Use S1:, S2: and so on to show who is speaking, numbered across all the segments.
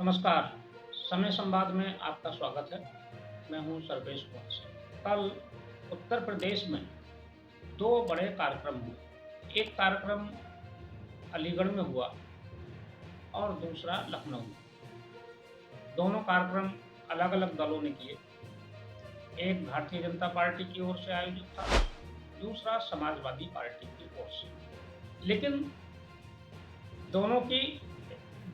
S1: नमस्कार। समय संवाद में आपका स्वागत है। मैं हूं सर्वेश कुमार सिंह। कल उत्तर प्रदेश में 2 बड़े कार्यक्रम हुए। एक कार्यक्रम अलीगढ़ में हुआ और दूसरा लखनऊ में। दोनों कार्यक्रम अलग-अलग दलों ने किए। एक भारतीय जनता पार्टी की ओर से आयोजित था, दूसरा समाजवादी पार्टी की ओर से। लेकिन दोनों की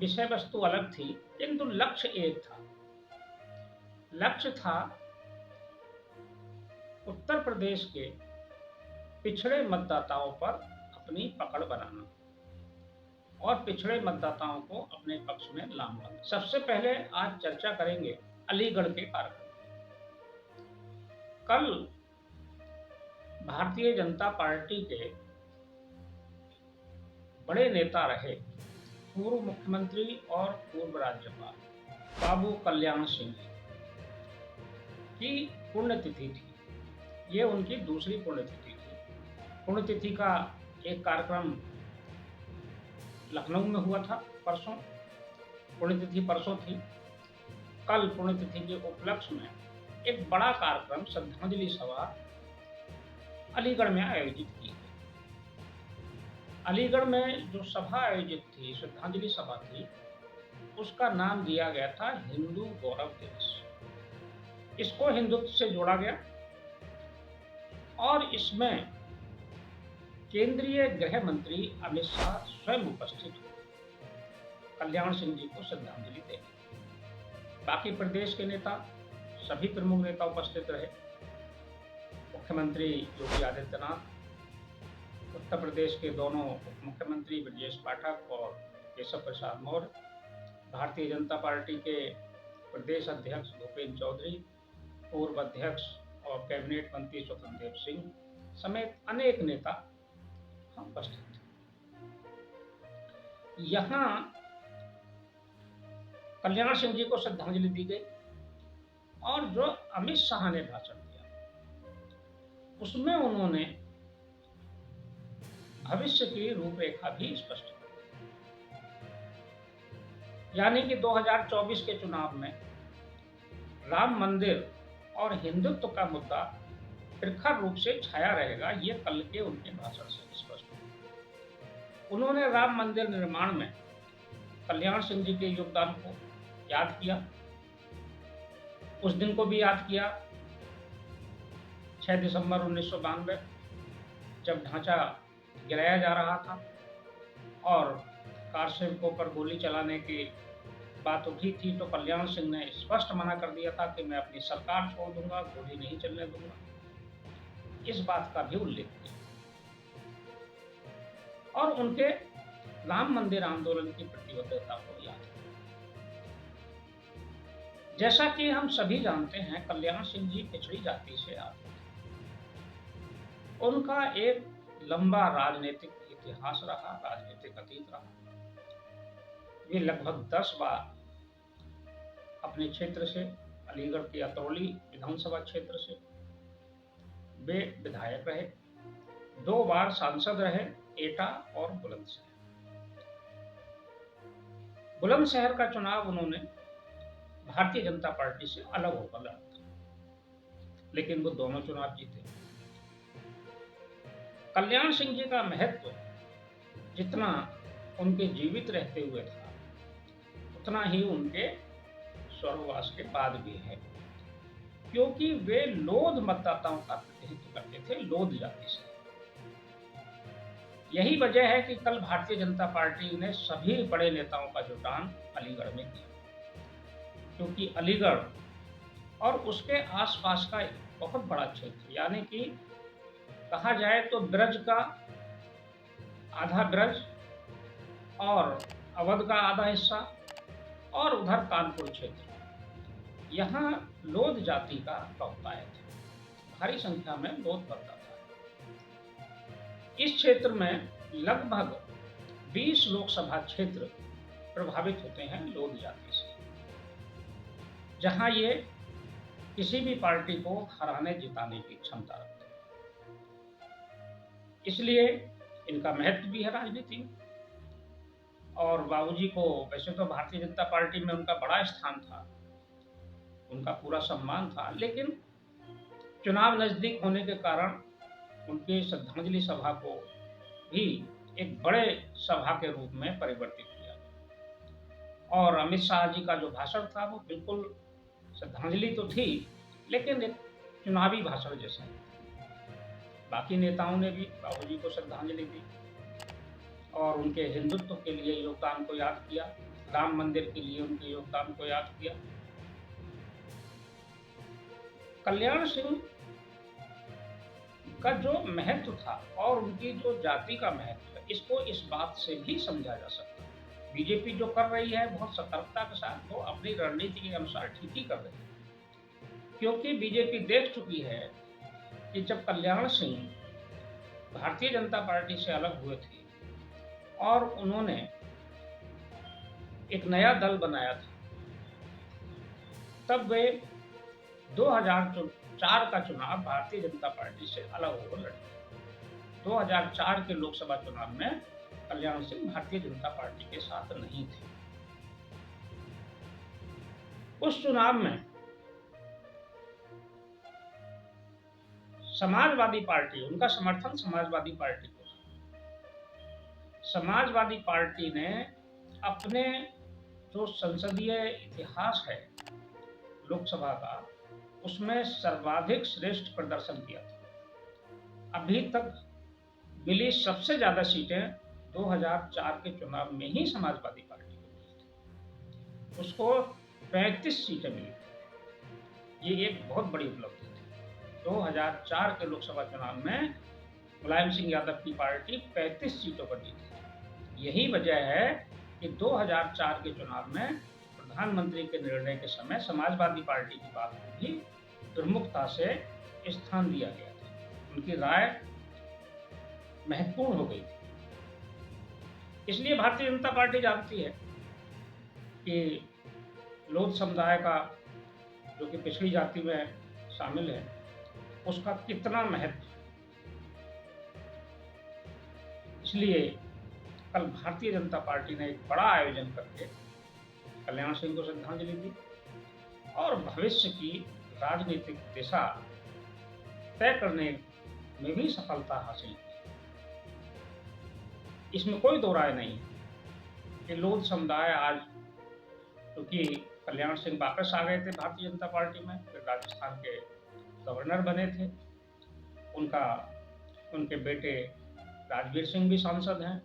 S1: विषय वस्तु अलग थी, किंतु लक्ष्य एक था। लक्ष्य था उत्तर प्रदेश के पिछड़े मतदाताओं पर अपनी पकड़ बनाना और पिछड़े मतदाताओं को अपने पक्ष में लाना। सबसे पहले आज चर्चा करेंगे अलीगढ़ के कार्यक्रम। कल भारतीय जनता पार्टी के बड़े नेता रहे पूर्व मुख्यमंत्री और पूर्व राज्यपाल बाबू कल्याण सिंह की पुण्यतिथि थी। ये उनकी दूसरी पुण्यतिथि थी। पुण्यतिथि का एक कार्यक्रम लखनऊ में हुआ था परसों। पुण्यतिथि परसों थी। कल पुण्यतिथि के उपलक्ष्य में एक बड़ा कार्यक्रम श्रद्धांजलि सभा अलीगढ़ में आयोजित की गई। अलीगढ़ में जो सभा आयोजित थी, श्रद्धांजलि सभा थी, उसका नाम दिया गया था हिंदू गौरव दिवस। इसको हिंदुत्व से जोड़ा गया और इसमें केंद्रीय गृह मंत्री अमित शाह स्वयं उपस्थित हुए कल्याण सिंह जी को श्रद्धांजलि देने। बाकी प्रदेश के नेता, सभी प्रमुख नेता उपस्थित रहे। मुख्यमंत्री योगी आदित्यनाथ, उत्तर प्रदेश के दोनों उप मुख्यमंत्री ब्रजेश पाठक और केशव प्रसाद मौर्य, भारतीय जनता पार्टी के प्रदेश अध्यक्ष भूपेंद्र चौधरी, पूर्व अध्यक्ष और कैबिनेट मंत्री स्वतंत्र देव सिंह समेत अनेक नेता उपस्थित थे। यहाँ कल्याण सिंह जी को श्रद्धांजलि दी गई और जो अमित शाह ने भाषण दिया उसमें उन्होंने भविष्य की रूपरेखा भी स्पष्ट की। यानी कि 2024 के चुनाव में राम मंदिर और हिंदुत्व का मुद्दा प्रखर रूप से छाया रहेगा, ये कल के उनके भाषण से स्पष्ट हुआ। उन्होंने राम मंदिर निर्माण में कल्याण सिंह जी के योगदान को याद किया, उस दिन को भी याद किया 6 दिसंबर 1992 जब ढांचा गिराया जा रहा था और कार सेवकों पर गोली चलाने की बात उठी थी, तो कल्याण सिंह ने स्पष्ट मना कर दिया था कि मैं अपनी सरकार छोड़ दूंगा, गोली नहीं चलने दूंगा। इस बात का भी उल्लेख किया और उनके राम मंदिर आंदोलन की प्रतिबद्धता को याद किया। जैसा कि हम सभी जानते हैं, कल्याण सिंह जी पिछड़ी जाति से आते थे। उनका एक लंबा राजनीतिक इतिहास रहा, राजनीतिक अतीत रहा। वे लगभग 10 बार अपने क्षेत्र से, अलीगढ़ के अतरौली विधानसभा क्षेत्र से वे विधायक रहे, 2 बार सांसद रहे, एटा और बुलंदशहर। बुलंदशहर का चुनाव उन्होंने भारतीय जनता पार्टी से अलग होकर लड़ा था, लेकिन वो दोनों चुनाव जीते। कल्याण सिंह जी का महत्व जितना उनके जीवित रहते हुए था, उतना ही उनके स्वर्गवास के बाद भी है, क्योंकि वे लोध मतदाताओं का प्रतिनिधित्व करते थे, लोध जाति से। यही वजह है कि कल भारतीय जनता पार्टी ने सभी बड़े नेताओं का जुटान अलीगढ़ में किया, क्योंकि अलीगढ़ और उसके आसपास का एक बहुत बड़ा क्षेत्र, यानी कि कहा जाए तो ब्रज का आधा ब्रज और अवध का आधा हिस्सा और उधर कानपुर क्षेत्र, यहाँ लोध जाति का बहुतायत है। भारी संख्या में लोध मतदाता है। इस क्षेत्र में लगभग 20 लोकसभा क्षेत्र प्रभावित होते हैं लोध जाति से, जहां ये किसी भी पार्टी को हराने जिताने की क्षमता रखते हैं। इसलिए इनका महत्व भी है राजनीति में और बाबूजी को वैसे तो भारतीय जनता पार्टी में उनका बड़ा स्थान था, उनका पूरा सम्मान था, लेकिन चुनाव नज़दीक होने के कारण उनकी श्रद्धांजलि सभा को भी एक बड़े सभा के रूप में परिवर्तित किया। और अमित शाह जी का जो भाषण था वो बिल्कुल श्रद्धांजलि तो थी, लेकिन एक चुनावी भाषण जैसा। बाकी नेताओं ने भी बाबूजी को श्रद्धांजलि दी और उनके हिंदुत्व के लिए योगदान को याद किया, राम मंदिर के लिए उनके योगदान को याद किया। कल्याण सिंह का जो महत्व था और उनकी जो जाति का महत्व है, इसको इस बात से भी समझा जा सकता है। बीजेपी जो कर रही है बहुत सतर्कता के साथ, वो अपनी रणनीति के अनुसार ठीक ही कर रही है, क्योंकि बीजेपी देख चुकी है कि जब कल्याण सिंह भारतीय जनता पार्टी से अलग हुए थे और उन्होंने एक नया दल बनाया था, तब वे 2004 का चुनाव भारतीय जनता पार्टी से अलग होकर लड़े। 2004 के लोकसभा चुनाव में कल्याण सिंह भारतीय जनता पार्टी के साथ नहीं थे। उस चुनाव में समाजवादी पार्टी, उनका समर्थन समाजवादी पार्टी को था। समाजवादी पार्टी ने अपने जो संसदीय इतिहास है लोकसभा का, उसमें सर्वाधिक श्रेष्ठ प्रदर्शन किया था। अभी तक मिली सबसे ज्यादा सीटें 2004 के चुनाव में ही समाजवादी पार्टी को मिली थी। उसको 35 सीटें मिली। ये एक बहुत बड़ी उपलब्धि थी। 2004 के लोकसभा चुनाव में मुलायम सिंह यादव की पार्टी 35 सीटों पर जीती। यही वजह है कि 2004 के चुनाव में प्रधानमंत्री के निर्णय के समय समाजवादी पार्टी की बात को भी प्रमुखता से स्थान दिया गया था। उनकी राय महत्वपूर्ण हो गई थी। इसलिए भारतीय जनता पार्टी जानती है कि लोध समुदाय का, जो कि पिछड़ी जाति में शामिल है, उसका कितना महत्व। इसलिए कल भारतीय जनता पार्टी ने एक बड़ा आयोजन करके कल्याण सिंह को श्रद्धांजलि दी और भविष्य की राजनीतिक दिशा तय करने में भी सफलता हासिल की। इसमें कोई दो राय नहीं कि लोध समुदाय आज, क्योंकि कल्याण सिंह वापस आ गए थे भारतीय जनता पार्टी में, फिर राजस्थान के गवर्नर बने थे। उनके बेटे राजवीर सिंह भी सांसद हैं,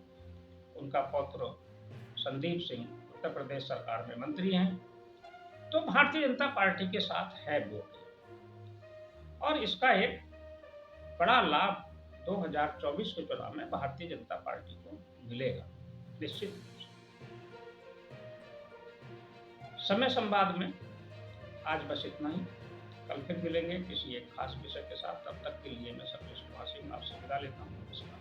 S1: उनका पौत्र संदीप सिंह उत्तर प्रदेश सरकार में मंत्री हैं। तो भारतीय जनता पार्टी के साथ है वोट, और इसका एक बड़ा लाभ 2024 के चुनाव में भारतीय जनता पार्टी को मिलेगा निश्चित रूप से। समय संवाद में आज बस इतना ही। कल फिर मिलेंगे किसी एक खास विषय के साथ। तब तक के लिए मैं सतीश कुमार सिंह आपसे विदा लेता हूँ। नमस्कार।